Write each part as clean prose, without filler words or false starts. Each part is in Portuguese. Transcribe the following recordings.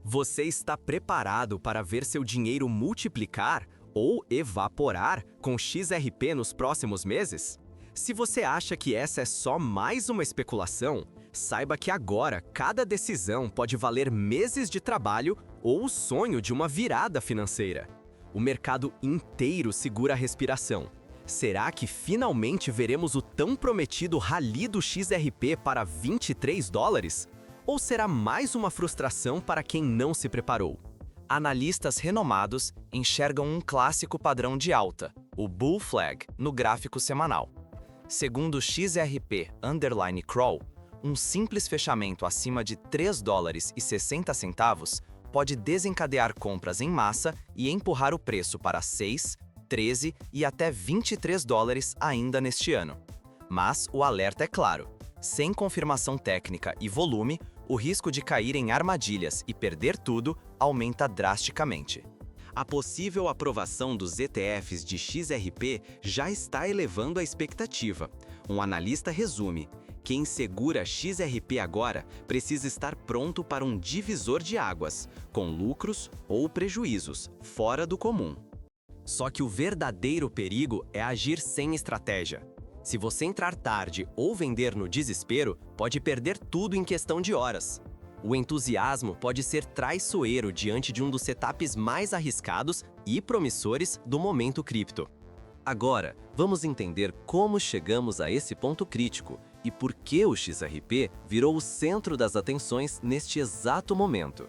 Você está preparado para ver seu dinheiro multiplicar ou evaporar com XRP nos próximos meses? Se você acha que essa é só mais uma especulação, saiba que agora cada decisão pode valer meses de trabalho ou o sonho de uma virada financeira. O mercado inteiro segura a respiração. Será que finalmente veremos o tão prometido rally do XRP para 23 dólares? Ou será mais uma frustração para quem não se preparou? Analistas renomados enxergam um clássico padrão de alta, o Bull Flag, no gráfico semanal. Segundo o XRP_Crawl, um simples fechamento acima de 3 dólares e 60 centavos pode desencadear compras em massa e empurrar o preço para 6, 13 e até 23 dólares ainda neste ano. Mas o alerta é claro: sem confirmação técnica e volume, o risco de cair em armadilhas e perder tudo aumenta drasticamente. A possível aprovação dos ETFs de XRP já está elevando a expectativa. Um analista resume: quem segura XRP agora precisa estar pronto para um divisor de águas, com lucros ou prejuízos fora do comum. Só que o verdadeiro perigo é agir sem estratégia. Se você entrar tarde ou vender no desespero, pode perder tudo em questão de horas. O entusiasmo pode ser traiçoeiro diante de um dos setups mais arriscados e promissores do momento cripto. Agora, vamos entender como chegamos a esse ponto crítico e por que o XRP virou o centro das atenções neste exato momento.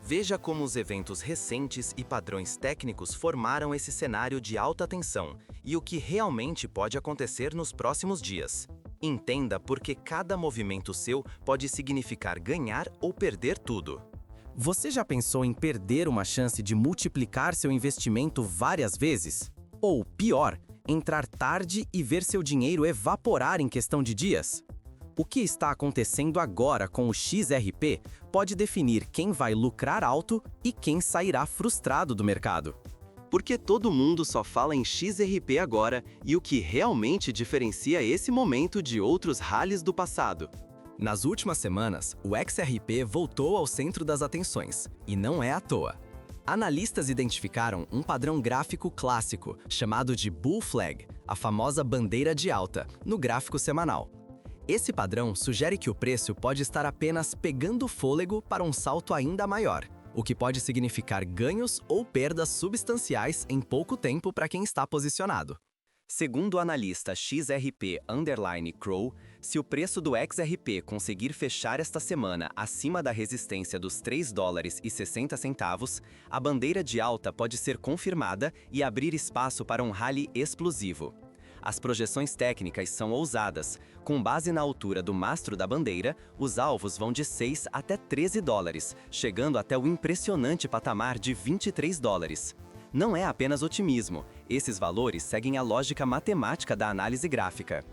Veja como os eventos recentes e padrões técnicos formaram esse cenário de alta tensão e o que realmente pode acontecer nos próximos dias. Entenda por que cada movimento seu pode significar ganhar ou perder tudo. Você já pensou em perder uma chance de multiplicar seu investimento várias vezes? Ou, pior, entrar tarde e ver seu dinheiro evaporar em questão de dias? O que está acontecendo agora com o XRP pode definir quem vai lucrar alto e quem sairá frustrado do mercado. Porque todo mundo só fala em XRP agora e o que realmente diferencia esse momento de outros rallies do passado. Nas últimas semanas, o XRP voltou ao centro das atenções, e não é à toa. Analistas identificaram um padrão gráfico clássico, chamado de Bull Flag, a famosa bandeira de alta, no gráfico semanal. Esse padrão sugere que o preço pode estar apenas pegando fôlego para um salto ainda maior, o que pode significar ganhos ou perdas substanciais em pouco tempo para quem está posicionado. Segundo o analista XRP_Crawl, se o preço do XRP conseguir fechar esta semana acima da resistência dos 3 dólares e 60 centavos, a bandeira de alta pode ser confirmada e abrir espaço para um rally explosivo. As projeções técnicas são ousadas. Com base na altura do mastro da bandeira, os alvos vão de 6 até 13 dólares, chegando até o impressionante patamar de 23 dólares. Não é apenas otimismo, esses valores seguem a lógica matemática da análise gráfica.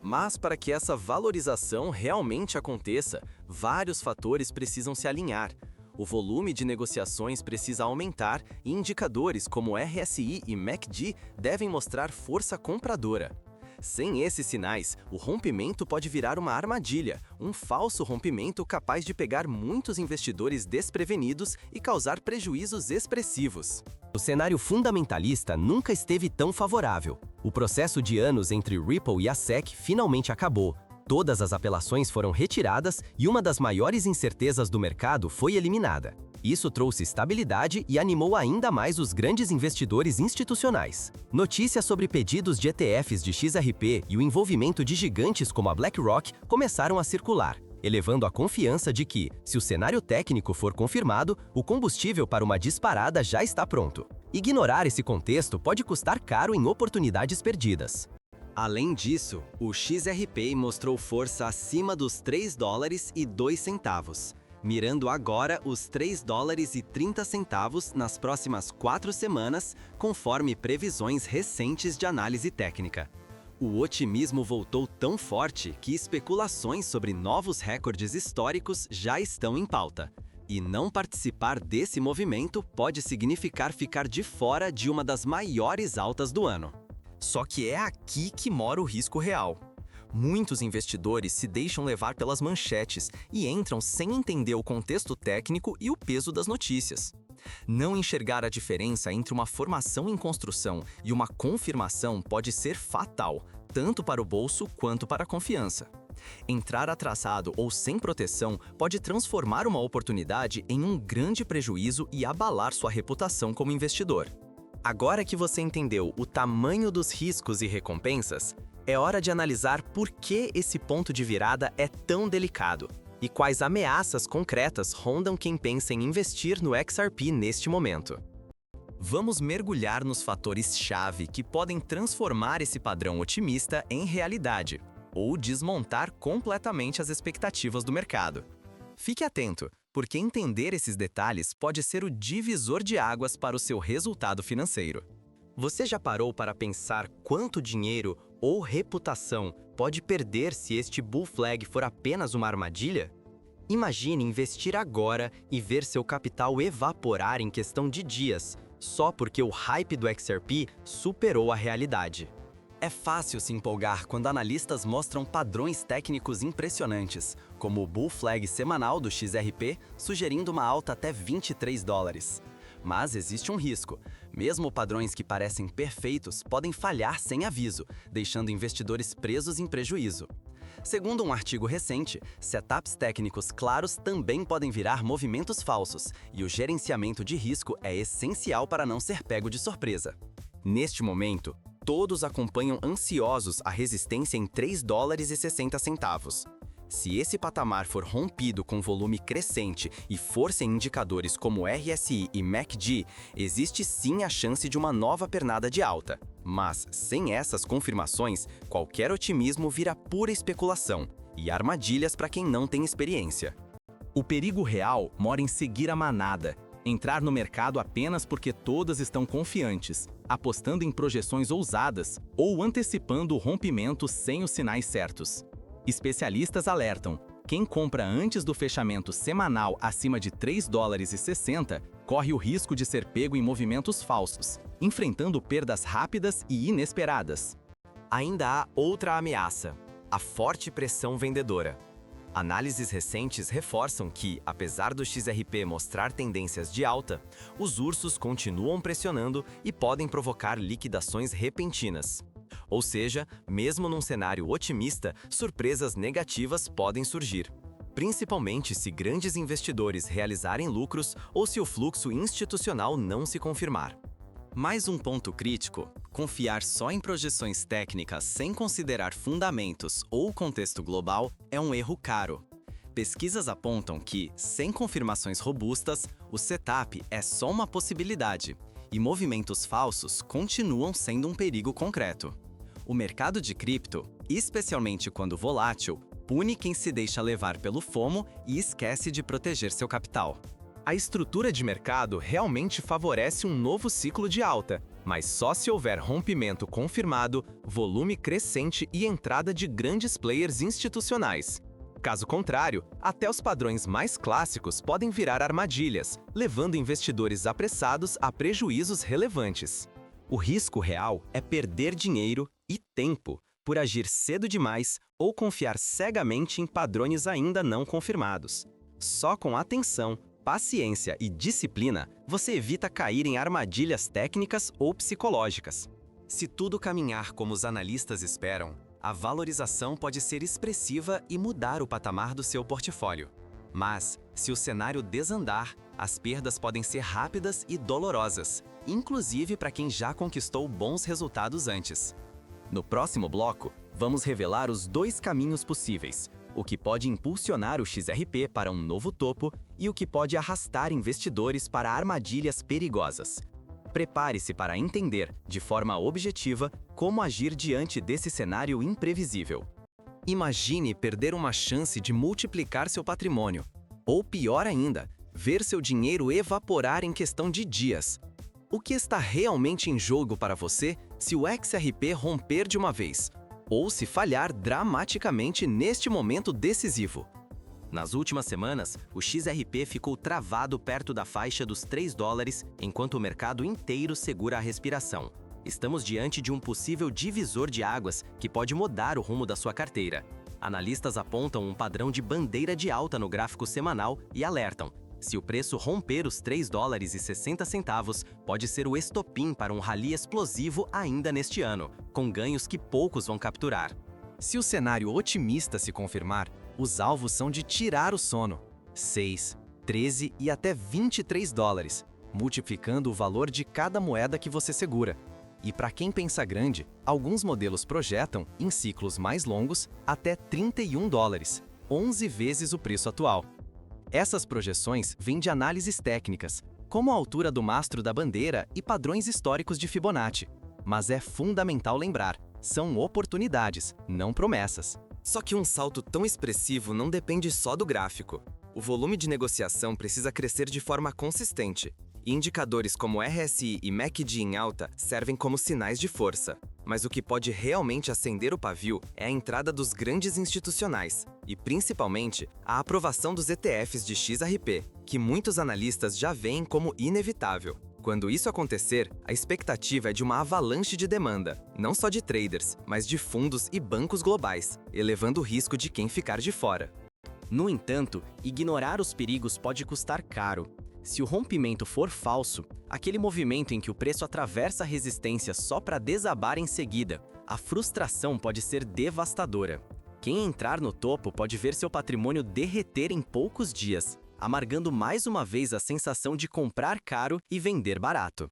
Mas para que essa valorização realmente aconteça, vários fatores precisam se alinhar. O volume de negociações precisa aumentar e indicadores como RSI e MACD devem mostrar força compradora. Sem esses sinais, o rompimento pode virar uma armadilha, um falso rompimento capaz de pegar muitos investidores desprevenidos e causar prejuízos expressivos. O cenário fundamentalista nunca esteve tão favorável. O processo de anos entre Ripple e a SEC finalmente acabou. Todas as apelações foram retiradas e uma das maiores incertezas do mercado foi eliminada. Isso trouxe estabilidade e animou ainda mais os grandes investidores institucionais. Notícias sobre pedidos de ETFs de XRP e o envolvimento de gigantes como a BlackRock começaram a circular, elevando a confiança de que, se o cenário técnico for confirmado, o combustível para uma disparada já está pronto. Ignorar esse contexto pode custar caro em oportunidades perdidas. Além disso, o XRP mostrou força acima dos 3 dólares e 2 centavos, mirando agora os 3 dólares e 30 centavos nas próximas 4 semanas, conforme previsões recentes de análise técnica. O otimismo voltou tão forte que especulações sobre novos recordes históricos já estão em pauta. E não participar desse movimento pode significar ficar de fora de uma das maiores altas do ano. Só que é aqui que mora o risco real. Muitos investidores se deixam levar pelas manchetes e entram sem entender o contexto técnico e o peso das notícias. Não enxergar a diferença entre uma formação em construção e uma confirmação pode ser fatal, tanto para o bolso quanto para a confiança. Entrar atrasado ou sem proteção pode transformar uma oportunidade em um grande prejuízo e abalar sua reputação como investidor. Agora que você entendeu o tamanho dos riscos e recompensas, é hora de analisar por que esse ponto de virada é tão delicado e quais ameaças concretas rondam quem pensa em investir no XRP neste momento. Vamos mergulhar nos fatores-chave que podem transformar esse padrão otimista em realidade, ou desmontar completamente as expectativas do mercado. Fique atento, porque entender esses detalhes pode ser o divisor de águas para o seu resultado financeiro. Você já parou para pensar quanto dinheiro ou reputação pode perder se este bull flag for apenas uma armadilha? Imagine investir agora e ver seu capital evaporar em questão de dias, só porque o hype do XRP superou a realidade. É fácil se empolgar quando analistas mostram padrões técnicos impressionantes, como o bull flag semanal do XRP, sugerindo uma alta até $23. Mas existe um risco. Mesmo padrões que parecem perfeitos podem falhar sem aviso, deixando investidores presos em prejuízo. Segundo um artigo recente, setups técnicos claros também podem virar movimentos falsos, e o gerenciamento de risco é essencial para não ser pego de surpresa. Neste momento, todos acompanham ansiosos a resistência em $3,60. Se esse patamar for rompido com volume crescente e força em indicadores como RSI e MACD, existe sim a chance de uma nova pernada de alta. Mas, sem essas confirmações, qualquer otimismo vira pura especulação e armadilhas para quem não tem experiência. O perigo real mora em seguir a manada, entrar no mercado apenas porque todas estão confiantes, apostando em projeções ousadas ou antecipando o rompimento sem os sinais certos. Especialistas alertam: quem compra antes do fechamento semanal acima de $3,60 corre o risco de ser pego em movimentos falsos, enfrentando perdas rápidas e inesperadas. Ainda há outra ameaça: a forte pressão vendedora. Análises recentes reforçam que, apesar do XRP mostrar tendências de alta, os ursos continuam pressionando e podem provocar liquidações repentinas. Ou seja, mesmo num cenário otimista, surpresas negativas podem surgir, principalmente se grandes investidores realizarem lucros ou se o fluxo institucional não se confirmar. Mais um ponto crítico: confiar só em projeções técnicas sem considerar fundamentos ou contexto global é um erro caro. Pesquisas apontam que, sem confirmações robustas, o setup é só uma possibilidade, e movimentos falsos continuam sendo um perigo concreto. O mercado de cripto, especialmente quando volátil, pune quem se deixa levar pelo FOMO e esquece de proteger seu capital. A estrutura de mercado realmente favorece um novo ciclo de alta, mas só se houver rompimento confirmado, volume crescente e entrada de grandes players institucionais. Caso contrário, até os padrões mais clássicos podem virar armadilhas, levando investidores apressados a prejuízos relevantes. O risco real é perder dinheiro e tempo por agir cedo demais ou confiar cegamente em padrões ainda não confirmados. Só com atenção, paciência e disciplina, você evita cair em armadilhas técnicas ou psicológicas. Se tudo caminhar como os analistas esperam, a valorização pode ser expressiva e mudar o patamar do seu portfólio. Mas, se o cenário desandar, as perdas podem ser rápidas e dolorosas, inclusive para quem já conquistou bons resultados antes. No próximo bloco, vamos revelar os dois caminhos possíveis: o que pode impulsionar o XRP para um novo topo e o que pode arrastar investidores para armadilhas perigosas. Prepare-se para entender, de forma objetiva, como agir diante desse cenário imprevisível. Imagine perder uma chance de multiplicar seu patrimônio. Ou pior ainda, ver seu dinheiro evaporar em questão de dias. O que está realmente em jogo para você se o XRP romper de uma vez, ou se falhar dramaticamente neste momento decisivo? Nas últimas semanas, o XRP ficou travado perto da faixa dos $3, enquanto o mercado inteiro segura a respiração. Estamos diante de um possível divisor de águas que pode mudar o rumo da sua carteira. Analistas apontam um padrão de bandeira de alta no gráfico semanal e alertam: se o preço romper os $3,60, pode ser o estopim para um rally explosivo ainda neste ano, com ganhos que poucos vão capturar. Se o cenário otimista se confirmar, os alvos são de tirar o sono: 6, 13 e até $23, multiplicando o valor de cada moeda que você segura. E para quem pensa grande, alguns modelos projetam, em ciclos mais longos, até $31, 11 vezes o preço atual. Essas projeções vêm de análises técnicas, como a altura do mastro da bandeira e padrões históricos de Fibonacci. Mas é fundamental lembrar, são oportunidades, não promessas. Só que um salto tão expressivo não depende só do gráfico. O volume de negociação precisa crescer de forma consistente. E indicadores como RSI e MACD em alta servem como sinais de força. Mas o que pode realmente acender o pavio é a entrada dos grandes institucionais, e principalmente a aprovação dos ETFs de XRP, que muitos analistas já veem como inevitável. Quando isso acontecer, a expectativa é de uma avalanche de demanda, não só de traders, mas de fundos e bancos globais, elevando o risco de quem ficar de fora. No entanto, ignorar os perigos pode custar caro. Se o rompimento for falso, aquele movimento em que o preço atravessa a resistência só para desabar em seguida, a frustração pode ser devastadora. Quem entrar no topo pode ver seu patrimônio derreter em poucos dias, amargando mais uma vez a sensação de comprar caro e vender barato.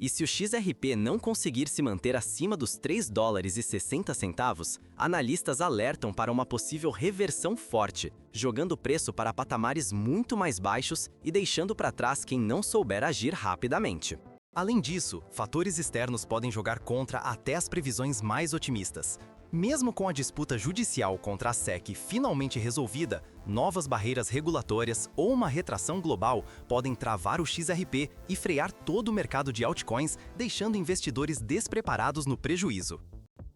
E se o XRP não conseguir se manter acima dos $3,60, analistas alertam para uma possível reversão forte, jogando o preço para patamares muito mais baixos e deixando para trás quem não souber agir rapidamente. Além disso, fatores externos podem jogar contra até as previsões mais otimistas. Mesmo com a disputa judicial contra a SEC finalmente resolvida, novas barreiras regulatórias ou uma retração global podem travar o XRP e frear todo o mercado de altcoins, deixando investidores despreparados no prejuízo.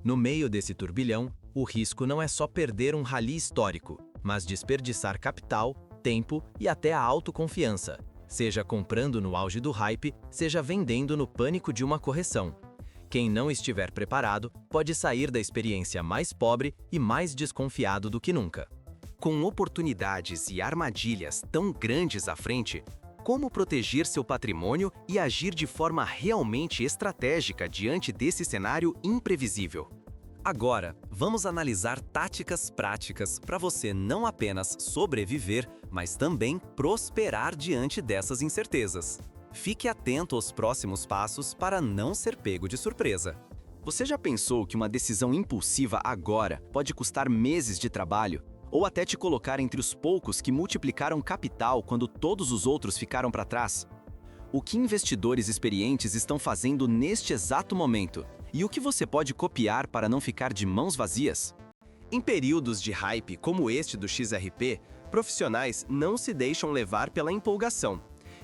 No meio desse turbilhão, o risco não é só perder um rally histórico, mas desperdiçar capital, tempo e até a autoconfiança, seja comprando no auge do hype, seja vendendo no pânico de uma correção. Quem não estiver preparado pode sair da experiência mais pobre e mais desconfiado do que nunca. Com oportunidades e armadilhas tão grandes à frente, como proteger seu patrimônio e agir de forma realmente estratégica diante desse cenário imprevisível? Agora, vamos analisar táticas práticas para você não apenas sobreviver, mas também prosperar diante dessas incertezas. Fique atento aos próximos passos para não ser pego de surpresa. Você já pensou que uma decisão impulsiva agora pode custar meses de trabalho? Ou até te colocar entre os poucos que multiplicaram capital quando todos os outros ficaram para trás? O que investidores experientes estão fazendo neste exato momento? E o que você pode copiar para não ficar de mãos vazias? Em períodos de hype como este do XRP, profissionais não se deixam levar pela empolgação.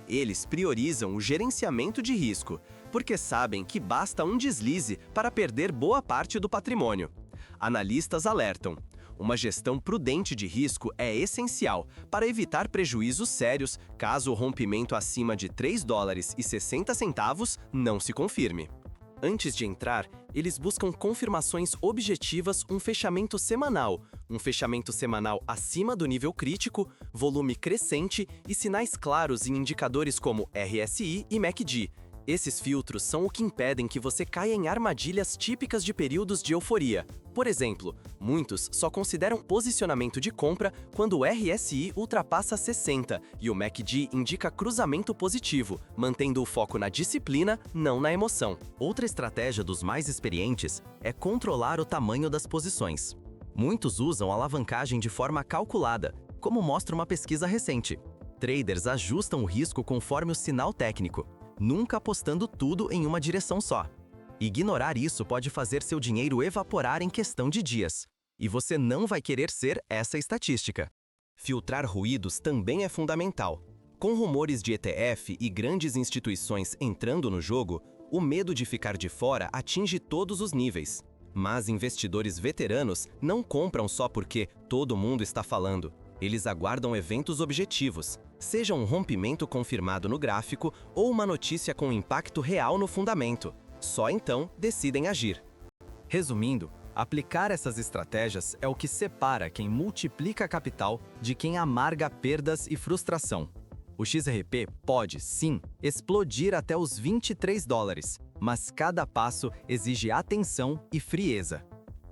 Eles priorizam o gerenciamento de risco, porque sabem que basta um deslize para perder boa parte do patrimônio. Analistas alertam: uma gestão prudente de risco é essencial para evitar prejuízos sérios caso o rompimento acima de $3,60 não se confirme. Antes de entrar, eles buscam confirmações objetivas, um fechamento semanal acima do nível crítico, volume crescente e sinais claros em indicadores como RSI e MACD. Esses filtros são o que impedem que você caia em armadilhas típicas de períodos de euforia. Por exemplo, muitos só consideram posicionamento de compra quando o RSI ultrapassa 60 e o MACD indica cruzamento positivo, mantendo o foco na disciplina, não na emoção. Outra estratégia dos mais experientes é controlar o tamanho das posições. Muitos usam alavancagem de forma calculada, como mostra uma pesquisa recente. Traders ajustam o risco conforme o sinal técnico, nunca apostando tudo em uma direção só. Ignorar isso pode fazer seu dinheiro evaporar em questão de dias. E você não vai querer ser essa estatística. Filtrar ruídos também é fundamental. Com rumores de ETF e grandes instituições entrando no jogo, o medo de ficar de fora atinge todos os níveis. Mas investidores veteranos não compram só porque todo mundo está falando. Eles aguardam eventos objetivos, seja um rompimento confirmado no gráfico ou uma notícia com impacto real no fundamento. Só então decidem agir. Resumindo, aplicar essas estratégias é o que separa quem multiplica capital de quem amarga perdas e frustração. O XRP pode, sim, explodir até os $23, mas cada passo exige atenção e frieza.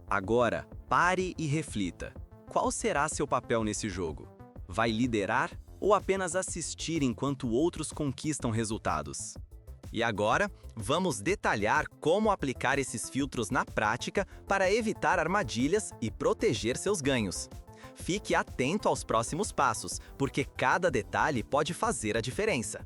Agora, pare e reflita. Qual será seu papel nesse jogo? Vai liderar ou apenas assistir enquanto outros conquistam resultados? E agora, vamos detalhar como aplicar esses filtros na prática para evitar armadilhas e proteger seus ganhos. Fique atento aos próximos passos, porque cada detalhe pode fazer a diferença.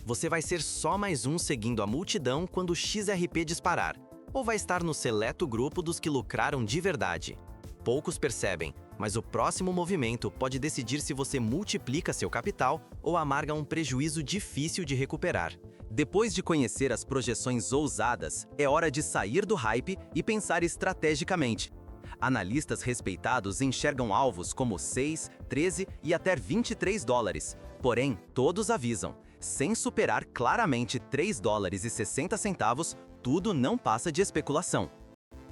Você vai ser só mais um seguindo a multidão quando o XRP disparar, ou vai estar no seleto grupo dos que lucraram de verdade. Poucos percebem, mas o próximo movimento pode decidir se você multiplica seu capital ou amarga um prejuízo difícil de recuperar. Depois de conhecer as projeções ousadas, é hora de sair do hype e pensar estrategicamente. Analistas respeitados enxergam alvos como 6, 13 e até $23. Porém, todos avisam, sem superar claramente $3,60, tudo não passa de especulação.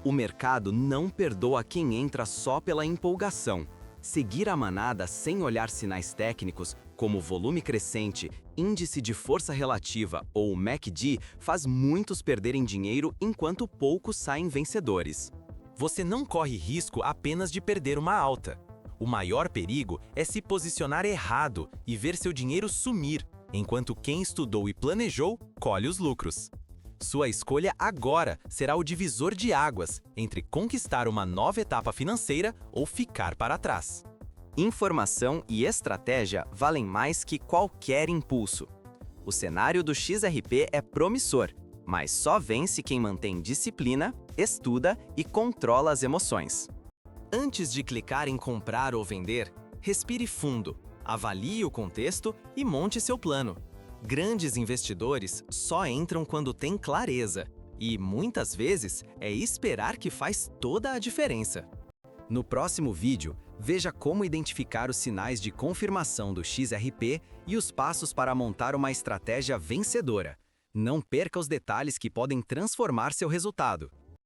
O mercado não perdoa quem entra só pela empolgação. Seguir a manada sem olhar sinais técnicos, como volume crescente, índice de força relativa ou MACD, faz muitos perderem dinheiro enquanto poucos saem vencedores. Você não corre risco apenas de perder uma alta. O maior perigo é se posicionar errado e ver seu dinheiro sumir, enquanto quem estudou e planejou colhe os lucros. Sua escolha agora será o divisor de águas entre conquistar uma nova etapa financeira ou ficar para trás. Informação e estratégia valem mais que qualquer impulso. O cenário do XRP é promissor, mas só vence quem mantém disciplina, estuda e controla as emoções. Antes de clicar em comprar ou vender, respire fundo, avalie o contexto e monte seu plano. Grandes investidores só entram quando têm clareza, e muitas vezes é esperar que faz toda a diferença. No próximo vídeo, veja como identificar os sinais de confirmação do XRP e os passos para montar uma estratégia vencedora. Não perca os detalhes que podem transformar seu resultado.